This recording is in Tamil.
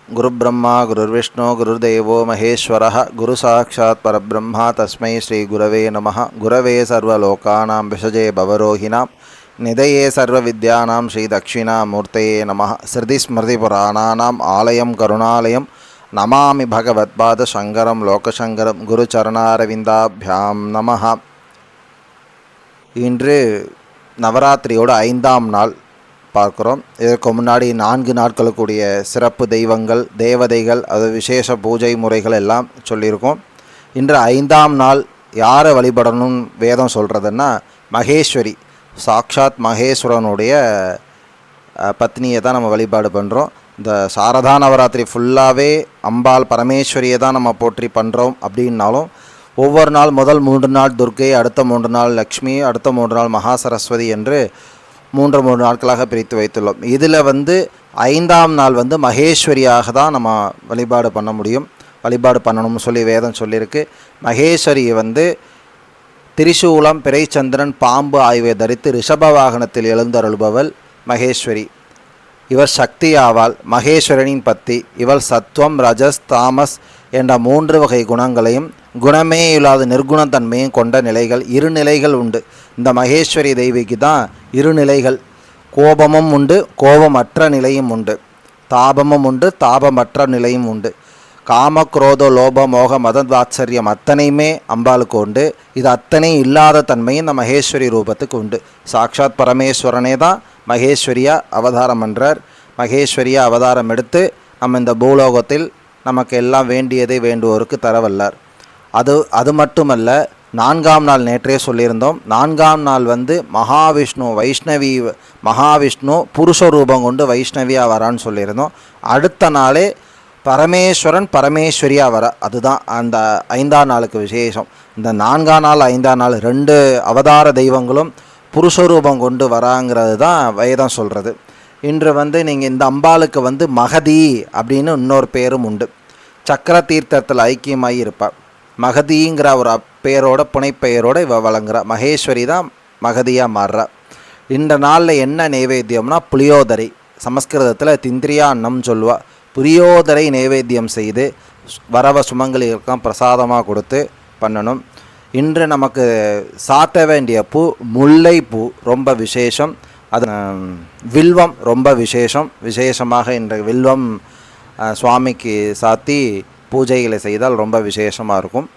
गुरुब्रह्मा गुरुर्विष्णु गुरुर्देवो महेश्वरः गुरु साक्षात् परब्रह्म तस्मै श्री गुरवे नमः। गुरवे सर्वलोकानां विषजे भवरोहिणां निधये सर्वविद्यानां श्री दक्षिणामूर्तये नमः। श्रुतिस्मृतिपुराणानाम् आलयं करुणालयं नमामि भगवत्पाद शङ्करं लोकशङ्करं गुरुचरणारविन्दाभ्यां नमः। இன்று நவராத்திரியோட 5ஆம் நாள் பார்க்குறோம். இதற்கு முன்னாடி 4 நாட்களுக்குரிய சிறப்பு தெய்வங்கள் தேவதைகள் அது விசேஷ பூஜை முறைகள் எல்லாம் சொல்லியிருக்கோம். இன்று 5ஆம் நாள் யாரை வழிபடணும்னு வேதம் சொல்கிறதுன்னா மகேஸ்வரி, சாக்ஷாத் மகேஸ்வரனுடைய பத்னியை தான் நம்ம வழிபாடு பண்ணுறோம். இந்த சாரதா நவராத்திரி ஃபுல்லாகவே அம்பாள் பரமேஸ்வரியை தான் நம்ம போற்றி பண்ணுறோம். அப்படின்னாலும் ஒவ்வொரு நாள் முதல் 3 நாள் துர்க்கை, அடுத்த 3 நாள் லக்ஷ்மி, அடுத்த 3 நாள் மகா சரஸ்வதி என்று 3 நாட்களாக பிரித்து வைத்துள்ளோம். இதில் 5ஆம் நாள் மகேஸ்வரியாக தான் நம்ம வழிபாடு பண்ண முடியும், வழிபாடு பண்ணணும்னு சொல்லி வேதம் சொல்லியிருக்கு. மகேஸ்வரி திரிசூலம், பிறைச்சந்திரன், பாம்பு ஆகியவை தரித்து ரிஷப வாகனத்தில் எழுந்தருள்பவள் மகேஸ்வரி. இவர் சக்தி ஆவாள். மகேஸ்வரனின் பத்தி இவள் சத்வம், ரஜஸ், தாமஸ் என்ற 3 வகை குணங்களையும் குணமே இல்லாத நிர்குணத்தன்மையும் கொண்ட நிலைகள், 2 நிலைகள் உண்டு. இந்த மகேஸ்வரி தெய்விக்கு தான் 2 நிலைகள், கோபமும் உண்டு, கோபமற்ற நிலையும் உண்டு, தாபமும் உண்டு, தாபமற்ற நிலையும் உண்டு. காம, குரோத, லோப, மோக, மதவாத்சரியம் அத்தனையுமே அம்பாளுக்கு உண்டு. இது அத்தனை இல்லாத தன்மையும் இந்த மகேஸ்வரி ரூபத்துக்கு உண்டு. சாக்ஷாத் பரமேஸ்வரனே தான் மகேஸ்வரியாக அவதாரம் பண்ணுறார். மகேஸ்வரியாக அவதாரம் எடுத்து நம்ம இந்த பூலோகத்தில் நமக்கு எல்லாம் வேண்டியதை வேண்டுவோருக்கு தரவல்லார். அது மட்டுமல்ல, 4ஆம் நாள் நேற்றே சொல்லியிருந்தோம். 4ஆம் நாள் மகாவிஷ்ணு, வைஷ்ணவி மகாவிஷ்ணு புருஷ ரூபம் கொண்டு வைஷ்ணவியாக வரான்னு சொல்லியிருந்தோம். அடுத்த நாளே பரமேஸ்வரன் பரமேஸ்வரியாக வர, அதுதான் அந்த 5ஆம் நாளுக்கு விசேஷம். இந்த 4ஆம் நாள் 5ஆம் நாள் 2 அவதார தெய்வங்களும் புருஷ ரூபம் கொண்டு வராங்கிறது தான் வேதம் சொல்கிறது. இன்று நீங்கள் இந்த அம்பாளுக்கு மகதி அப்படின்னு இன்னொரு பேரும் உண்டு. சக்கர தீர்த்தத்தில் ஐக்கியமாகி இருப்பாள். மகதிங்கிற ஒரு பெயரோட புனைப்பெயரோடு இவ வழங்குறா. மகேஸ்வரி தான் மகதியாக மாறுறா. இந்த நாளில் என்ன நைவேத்தியம்னா புளியோதரை, சமஸ்கிருதத்தில் திந்திரியா அன்னம் சொல்லுவாள். புளியோதரை நைவேத்தியம் செய்து வரவ சுமங்கலிகளுக்கெல்லாம் பிரசாதமாக கொடுத்து பண்ணணும். இன்று நமக்கு சாத்த வேண்டிய பூ முல்லைப்பூ, ரொம்ப விசேஷம். அது வில்வம் ரொம்ப விசேஷமாக இன்றைய வில்வம் சுவாமிக்கு சாத்தி பூஜைகளை செய்தால் ரொம்ப விசேஷமாக இருக்கும்.